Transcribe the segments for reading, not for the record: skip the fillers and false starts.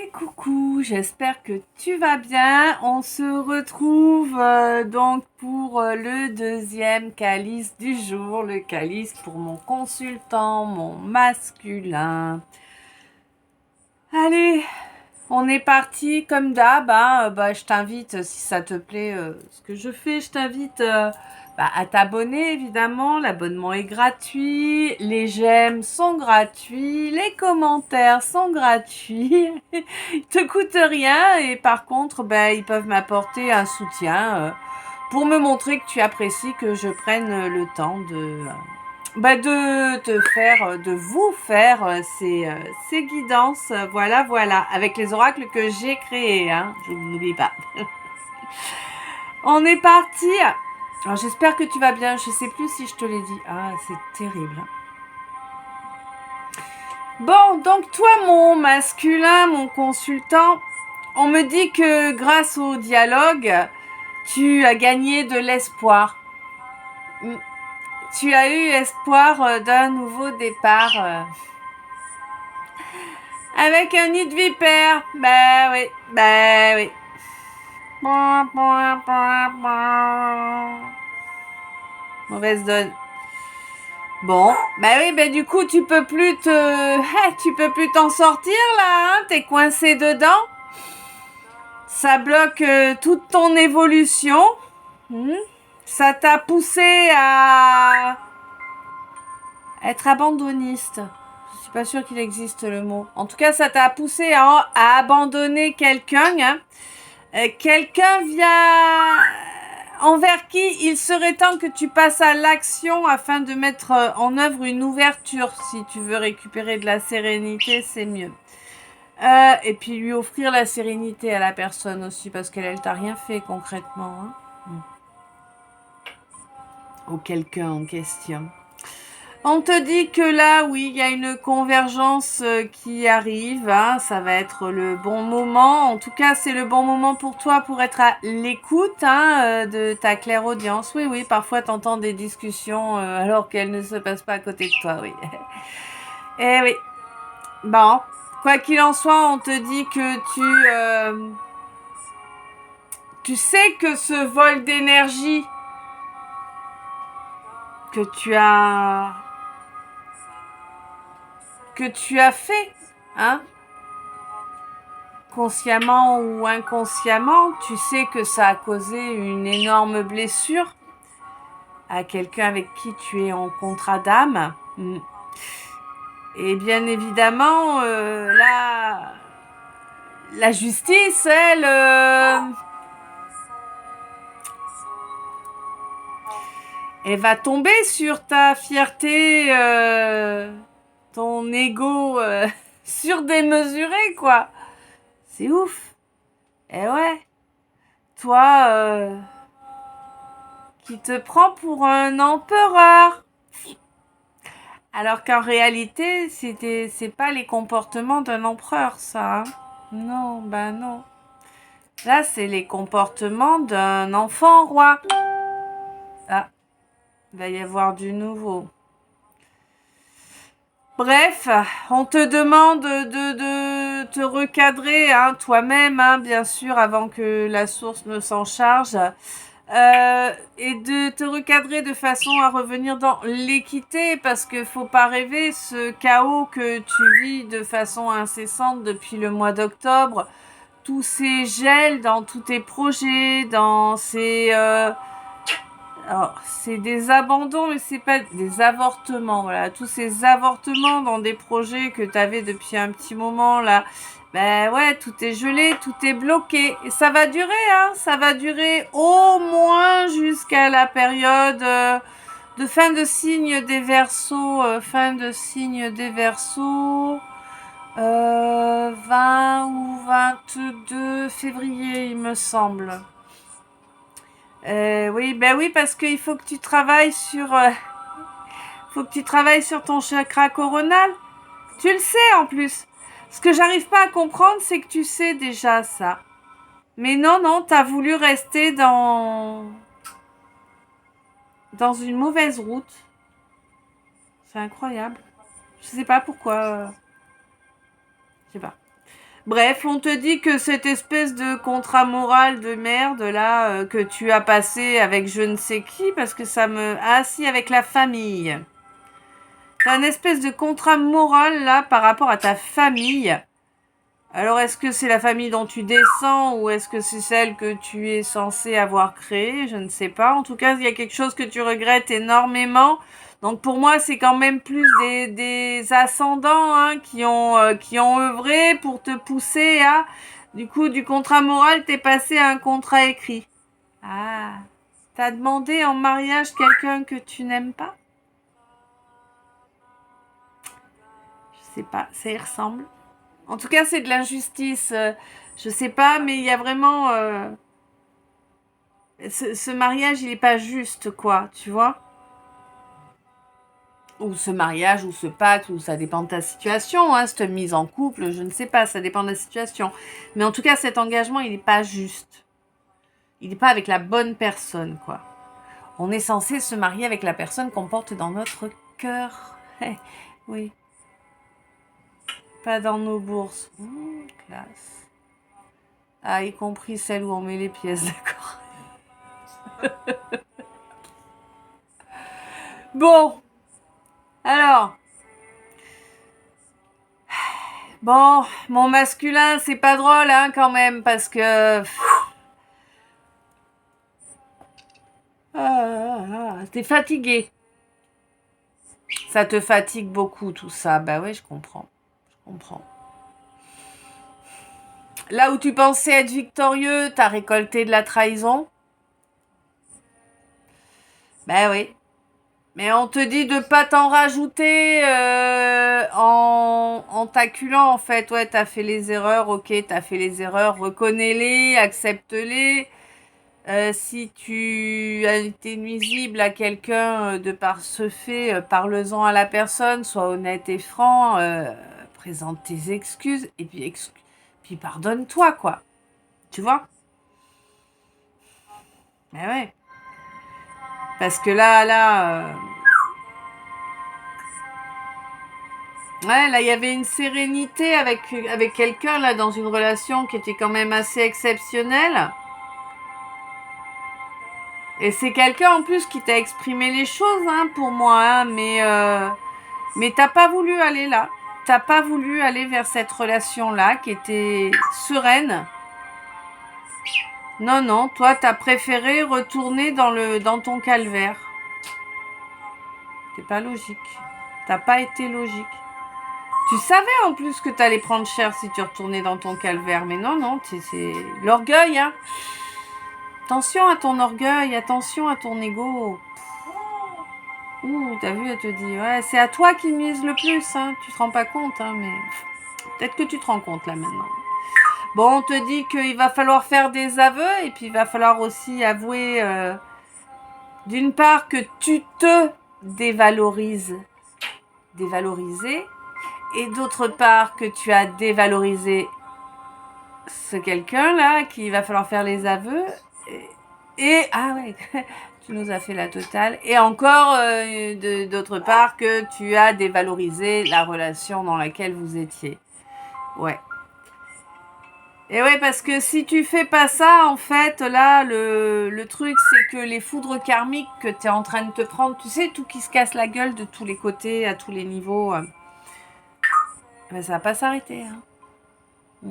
Et coucou, j'espère que tu vas bien. On se retrouve donc pour le deuxième calice du jour, le calice pour mon consultant, mon masculin. Allez, on est parti comme d'hab. Je t'invite, si ça te plaît, ce que je fais, je t'invite à t'abonner évidemment. L'abonnement est gratuit, les j'aime sont gratuits, les commentaires sont gratuits. Ils te coûtent rien et par contre, ils peuvent m'apporter un soutien pour me montrer que tu apprécies que je prenne le temps de te faire, de vous faire ces guidances, voilà, avec les oracles que j'ai créés, hein, je n'oublie pas. On est parti. Alors j'espère que tu vas bien, je sais plus si je te l'ai dit. Ah, c'est terrible. Bon, donc toi, mon masculin, mon consultant, on me dit que grâce au dialogue, tu as gagné de l'espoir. Tu as eu espoir d'un nouveau départ. Avec un nid de vipère. Oui. Mauvaise donne. Bon, du coup, tu peux plus t'en sortir là, hein, t'es coincé dedans. Ça bloque toute ton évolution. Ça t'a poussé à être abandonniste. Je suis pas sûre qu'il existe le mot. En tout cas, ça t'a poussé à abandonner quelqu'un. Hein. Quelqu'un envers qui il serait temps que tu passes à l'action afin de mettre en œuvre une ouverture. Si tu veux récupérer de la sérénité, c'est mieux. Et puis lui offrir la sérénité à la personne aussi, parce qu'elle t'a rien fait concrètement. Hein. Ou quelqu'un en question. On te dit que là, oui, il y a une convergence qui arrive. Hein, ça va être le bon moment. En tout cas, c'est le bon moment pour toi pour être à l'écoute de ta clairaudience. Oui, parfois tu entends des discussions alors qu'elles ne se passent pas à côté de toi, oui. Eh oui. Bon, quoi qu'il en soit, on te dit que tu sais que ce vol d'énergie que tu as fait, hein, consciemment ou inconsciemment, tu sais que ça a causé une énorme blessure à quelqu'un avec qui tu es en contrat d'âme. Et bien évidemment, la justice, elle va tomber sur ta fierté, ton ego surdémesuré, quoi. C'est ouf. Eh ouais. Toi, qui te prend pour un empereur. Alors qu'en réalité, c'est pas les comportements d'un empereur, ça. Hein. Non, non. Là, c'est les comportements d'un enfant roi. Ah, il va y avoir du nouveau. Bref, on te demande de te recadrer toi-même, bien sûr, avant que la source ne s'en charge. Et de te recadrer de façon à revenir dans l'équité, parce que faut pas rêver ce chaos que tu vis de façon incessante depuis le mois d'octobre, tous ces gels dans tous tes projets, dans ces alors, c'est des abandons, mais c'est pas des avortements, voilà, tous ces avortements dans des projets que tu avais depuis un petit moment là. Tout est gelé, tout est bloqué. Et ça va durer, ça va durer au moins jusqu'à la période de fin de signe des Verseaux, 20 ou 22 février, il me semble. Oui, parce qu'il faut que tu travailles sur ton chakra coronal. Tu le sais en plus. Ce que j'arrive pas à comprendre, c'est que tu sais déjà ça. Mais non, t'as voulu rester dans une mauvaise route. C'est incroyable. Je sais pas pourquoi. Je sais pas. Bref, on te dit que cette espèce de contrat moral de merde là que tu as passé avec je ne sais qui, parce que ça me... Ah si, avec la famille. T'as une espèce de contrat moral là par rapport à ta famille. Alors est-ce que c'est la famille dont tu descends ou est-ce que c'est celle que tu es censé avoir créée? Je ne sais pas. En tout cas, il y a quelque chose que tu regrettes énormément. Donc pour moi, c'est quand même plus des ascendants hein, qui ont œuvré pour te pousser à... Du coup, du contrat moral, t'es passé à un contrat écrit. Ah, t'as demandé en mariage quelqu'un que tu n'aimes pas? Je sais pas, ça y ressemble. En tout cas, c'est de l'injustice. Je sais pas, mais il y a vraiment... ce mariage, il est pas juste, quoi, tu vois? Ou ce mariage, ou ce pacte, ou ça dépend de ta situation, hein, cette mise en couple, je ne sais pas, ça dépend de la situation. Mais en tout cas, cet engagement, il n'est pas juste. Il n'est pas avec la bonne personne, quoi. On est censé se marier avec la personne qu'on porte dans notre cœur. Oui. Pas dans nos bourses. Classe. Ah, y compris celle où on met les pièces, d'accord. Bon. Alors. Bon, mon masculin, c'est pas drôle, hein, quand même, parce que... t'es fatigué. Ça te fatigue beaucoup, tout ça. Bah ouais, je comprends. Je comprends. Là où tu pensais être victorieux, t'as récolté de la trahison. Bah oui. Mais on te dit de pas t'en rajouter en t'acculant, en fait. Ouais, t'as fait les erreurs, ok, t'as fait les erreurs, reconnais-les, accepte-les. Si tu as été nuisible à quelqu'un de par ce fait, parle-en à la personne, sois honnête et franc, présente tes excuses et puis pardonne-toi, quoi. Tu vois? Mais ouais. Parce que ouais, là, il y avait une sérénité avec quelqu'un, là, dans une relation qui était quand même assez exceptionnelle. Et c'est quelqu'un, en plus, qui t'a exprimé les choses, hein, pour moi, hein, mais t'as pas voulu aller là. T'as pas voulu aller vers cette relation-là, qui était sereine. Non, non, toi, t'as préféré retourner dans ton calvaire. C'est pas logique. T'as pas été logique. Tu savais en plus que t'allais prendre cher si tu retournais dans ton calvaire. Mais non, non, c'est l'orgueil, hein. Attention à ton orgueil, attention à ton ego. Ouh, t'as vu, elle te dit, ouais, c'est à toi qui mise le plus, hein. Tu te rends pas compte, hein, mais peut-être que tu te rends compte là maintenant. Bon, on te dit qu'il va falloir faire des aveux et puis il va falloir aussi avouer, d'une part, que tu te dévalorises, dévalorisé, et d'autre part, que tu as dévalorisé ce quelqu'un-là, qu'il va falloir faire les aveux. Ah ouais, tu nous as fait la totale. Et encore, d'autre part, que tu as dévalorisé la relation dans laquelle vous étiez. Ouais. Et ouais, parce que si tu fais pas ça, en fait, là, le truc, c'est que les foudres karmiques que tu es en train de te prendre, tu sais, tout qui se casse la gueule de tous les côtés, à tous les niveaux, ben, ça va pas s'arrêter. Hein.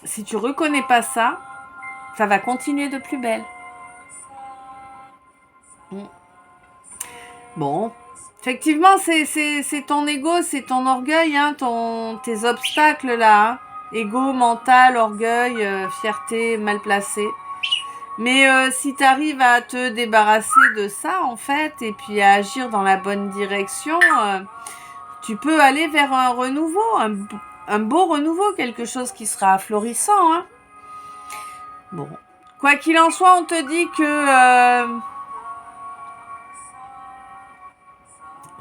Si tu reconnais pas ça, ça va continuer de plus belle. Bon. Effectivement, c'est ton ego, c'est ton orgueil, hein, tes obstacles là. Hein. Ego, mental, orgueil, fierté mal placée. Mais si tu arrives à te débarrasser de ça, en fait, et puis à agir dans la bonne direction, tu peux aller vers un renouveau, un beau renouveau, quelque chose qui sera florissant. Hein. Bon. Quoi qu'il en soit, on te dit que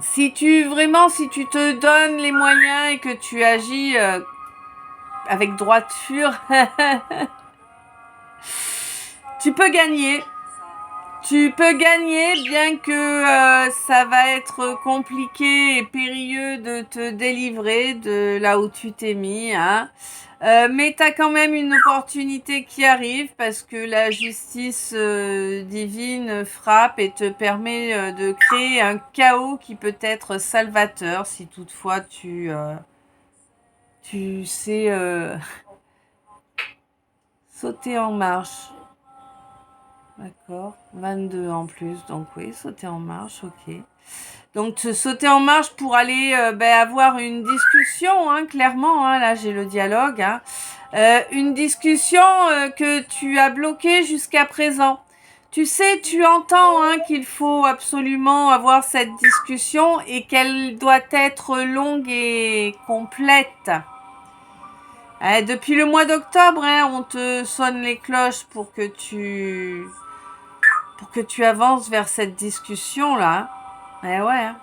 si tu te donnes les moyens et que tu agis avec droiture, tu peux gagner. Tu peux gagner, bien que ça va être compliqué et périlleux de te délivrer de là où tu t'es mis, hein. Mais tu as quand même une opportunité qui arrive parce que la justice divine frappe et te permet de créer un chaos qui peut être salvateur si toutefois tu sais sauter en marche. D'accord, 22 en plus, donc oui, sauter en marche, ok. Donc sauter en marche pour aller avoir une discussion, hein, clairement, hein, là j'ai le dialogue, hein. Une discussion que tu as bloquée jusqu'à présent. Tu sais, tu entends hein, qu'il faut absolument avoir cette discussion et qu'elle doit être longue et complète. Depuis le mois d'octobre, hein, on te sonne les cloches pour que tu avances vers cette discussion-là. Eh ouais. Hein.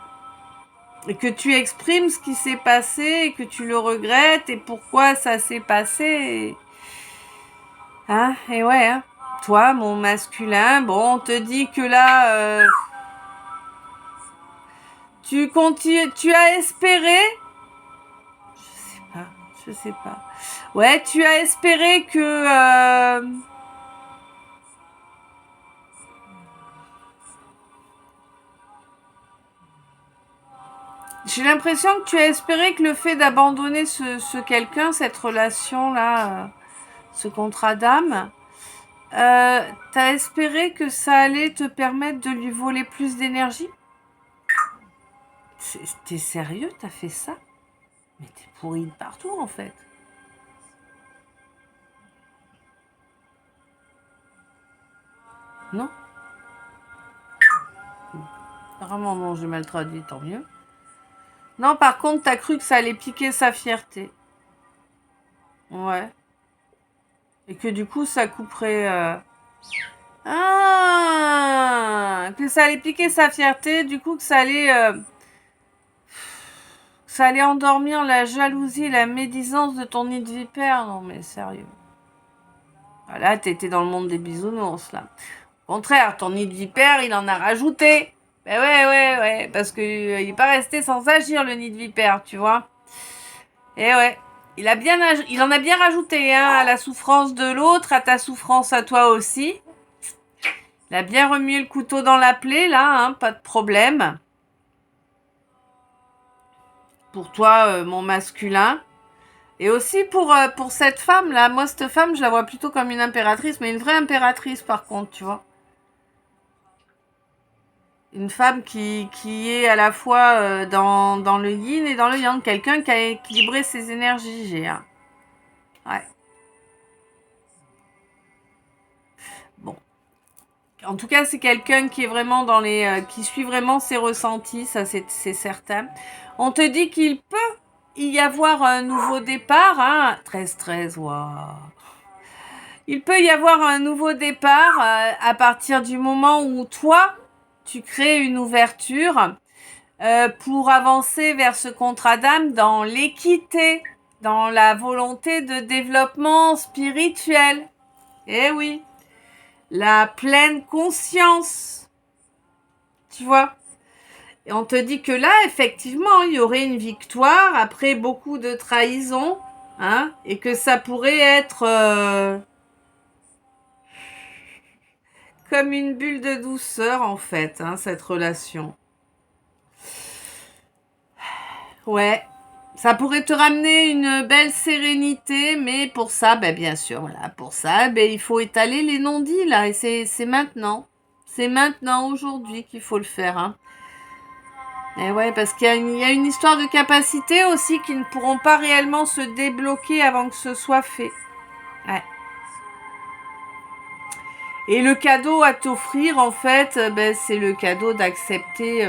Et que tu exprimes ce qui s'est passé, et que tu le regrettes, et pourquoi ça s'est passé. Hein, et ouais. Hein. Toi, mon masculin, bon, on te dit que là, tu as espéré. Je sais pas. Ouais, tu as espéré que... J'ai l'impression que tu as espéré que le fait d'abandonner ce quelqu'un, cette relation-là, ce contrat d'âme, t'as espéré que ça allait te permettre de lui voler plus d'énergie? T'es sérieux? T'as fait ça? Mais t'es pourri de partout, en fait. Non? Vraiment, non, j'ai mal traduit, tant mieux. Non, par contre, t'as cru que ça allait piquer sa fierté. Ouais. Et que du coup, ça couperait... Ah! Que ça allait piquer sa fierté, du coup, que ça allait endormir la jalousie et la médisance de ton nid de vipère. Non, mais sérieux. Là, t'étais dans le monde des bisounours, là. Au contraire, ton nid de vipère, il en a rajouté. Ben ouais, parce que il est pas resté sans agir, le nid de vipère, tu vois. Et ouais, il en a bien rajouté, hein, à la souffrance de l'autre, à ta souffrance à toi aussi. Il a bien remué le couteau dans la plaie, là, hein, pas de problème. Pour toi, mon masculin. Et aussi pour cette femme-là. Moi, cette femme, je la vois plutôt comme une impératrice, mais une vraie impératrice, par contre, tu vois. Une femme qui est à la fois dans le yin et dans le yang. Quelqu'un qui a équilibré ses énergies, Géa. Ouais. Bon. En tout cas, c'est quelqu'un qui est vraiment qui suit vraiment ses ressentis, ça c'est certain. On te dit qu'il peut y avoir un nouveau départ, hein. 13-13, waouh. Il peut y avoir un nouveau départ à partir du moment où toi, tu crées une ouverture pour avancer vers ce contrat d'âme dans l'équité, dans la volonté de développement spirituel. Eh oui, la pleine conscience, tu vois. Et on te dit que là, effectivement, il y aurait une victoire après beaucoup de trahison, hein, et que ça pourrait être comme une bulle de douceur, en fait, hein, cette relation. Ouais, ça pourrait te ramener une belle sérénité, mais pour ça, bien sûr, voilà, pour ça, il faut étaler les non-dits, là, et c'est maintenant. C'est maintenant, aujourd'hui, qu'il faut le faire, hein. Et ouais, parce qu'il y a une histoire de capacité aussi qui ne pourront pas réellement se débloquer avant que ce soit fait. Ouais. Et le cadeau à t'offrir, en fait, c'est le cadeau d'accepter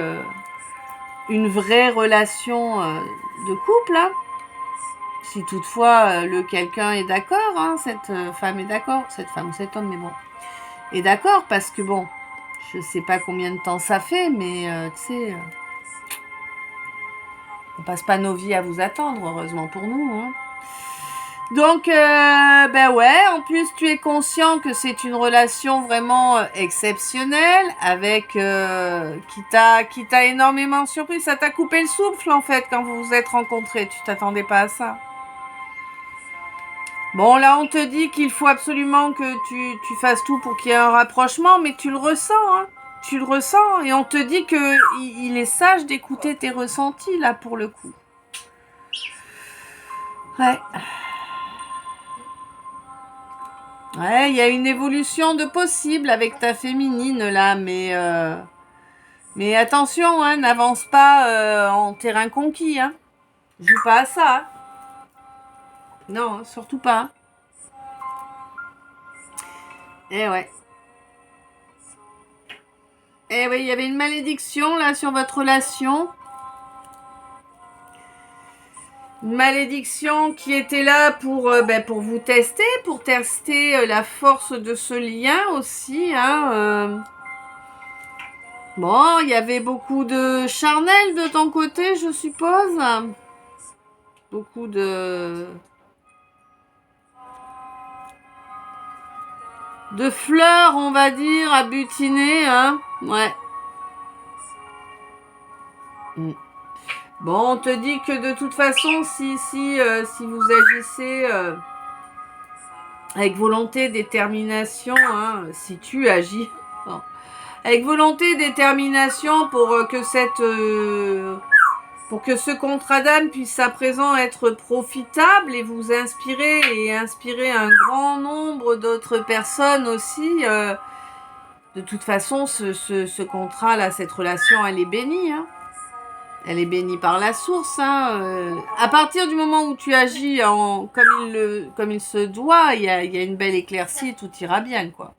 une vraie relation de couple, hein. Si toutefois le quelqu'un est d'accord, hein, cette femme est d'accord, cette femme ou cet homme, mais bon, est d'accord, parce que bon, je sais pas combien de temps ça fait, mais tu sais, on passe pas nos vies à vous attendre, heureusement pour nous, hein. Donc, ben ouais, en plus tu es conscient que c'est une relation vraiment exceptionnelle avec qui t'a énormément surpris. Ça t'a coupé le souffle en fait quand vous vous êtes rencontrés. Tu t'attendais pas à ça. Bon, là on te dit qu'il faut absolument que tu fasses tout pour qu'il y ait un rapprochement, mais tu le ressens, hein. Tu le ressens et on te dit que il est sage d'écouter tes ressentis là pour le coup. Ouais. Ouais, il y a une évolution de possible avec ta féminine là, mais attention, hein, n'avance pas en terrain conquis, hein. Joue pas à ça. Hein. Non, surtout pas. Eh ouais. Eh oui, il y avait une malédiction là sur votre relation. Une malédiction qui était là pour vous tester, pour tester la force de ce lien aussi, hein. Bon, il y avait beaucoup de charnel de ton côté, je suppose. Beaucoup de fleurs, on va dire, à butiner, hein. Ouais. Bon, on te dit que de toute façon, si vous agissez avec volonté, détermination, hein, si tu agis, bon, avec volonté, détermination pour que pour que ce contrat d'âme puisse à présent être profitable et vous inspirer et inspirer un grand nombre d'autres personnes aussi. De toute façon, ce contrat-là, cette relation, elle est bénie. Hein. Elle est bénie par la source. Hein. À partir du moment où tu agis comme il se doit, il y a une belle éclaircie, tout ira bien, quoi.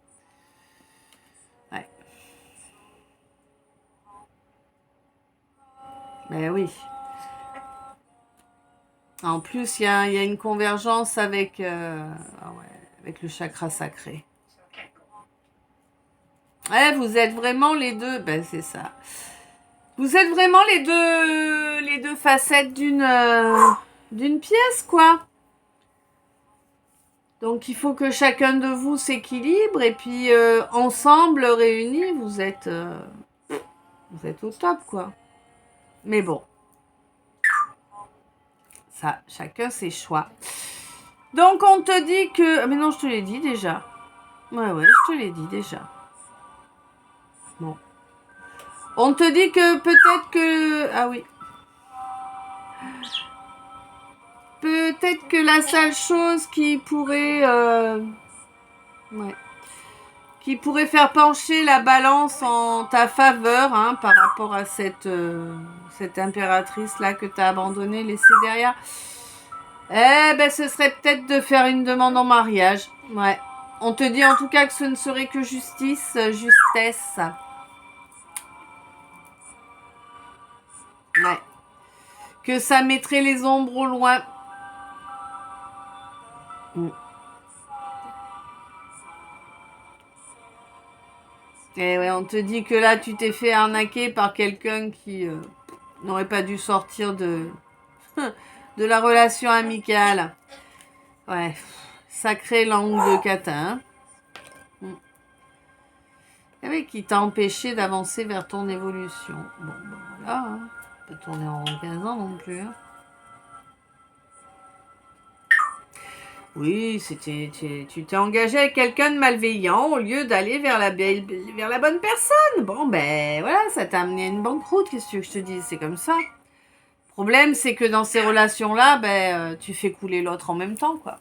Ouais. Ben oui. En plus, il y a une convergence avec le chakra sacré. Ouais, vous êtes vraiment les deux. Ben c'est ça. Vous êtes vraiment les deux facettes d'une pièce, quoi. Donc il faut que chacun de vous s'équilibre et puis ensemble réunis, vous êtes au top, quoi. Mais bon, ça, chacun ses choix. Donc on te dit que, mais non, je te l'ai dit déjà. Ouais, je te l'ai dit déjà. Bon. On te dit que peut-être que... Ah oui. Peut-être que la seule chose qui pourrait... qui pourrait faire pencher la balance en ta faveur, hein, par rapport à cette impératrice-là que tu as abandonnée, laissée derrière. Eh ben, ce serait peut-être de faire une demande en mariage. Ouais. On te dit en tout cas que ce ne serait que justesse. Ouais. Que ça mettrait les ombres au loin. Et ouais, on te dit que là, tu t'es fait arnaquer par quelqu'un qui n'aurait pas dû sortir de la relation amicale. Ouais. Sacré langue de catin. Et oui, qui t'a empêché d'avancer vers ton évolution. Bon, ben voilà, hein. Pas tourner en rond 15 ans non plus. Hein. Oui, tu t'es engagé avec quelqu'un de malveillant au lieu d'aller vers la bonne personne. Bon, ben voilà, ça t'a amené à une banqueroute, qu'est-ce que tu veux que je te dise, c'est comme ça. Le problème, c'est que dans ces relations-là, tu fais couler l'autre en même temps, quoi.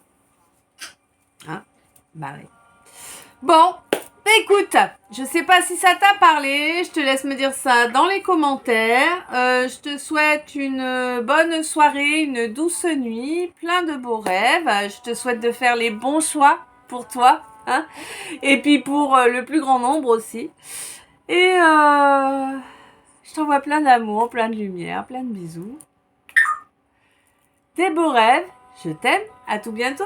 Hein? Bah oui. Bon, écoute, je sais pas si ça t'a parlé, je te laisse me dire ça dans les commentaires. Je te souhaite une bonne soirée, une douce nuit, plein de beaux rêves. Je te souhaite de faire les bons choix pour toi, hein, et puis pour le plus grand nombre aussi. Et je t'envoie plein d'amour, plein de lumière, plein de bisous. Des beaux rêves, je t'aime, à tout bientôt.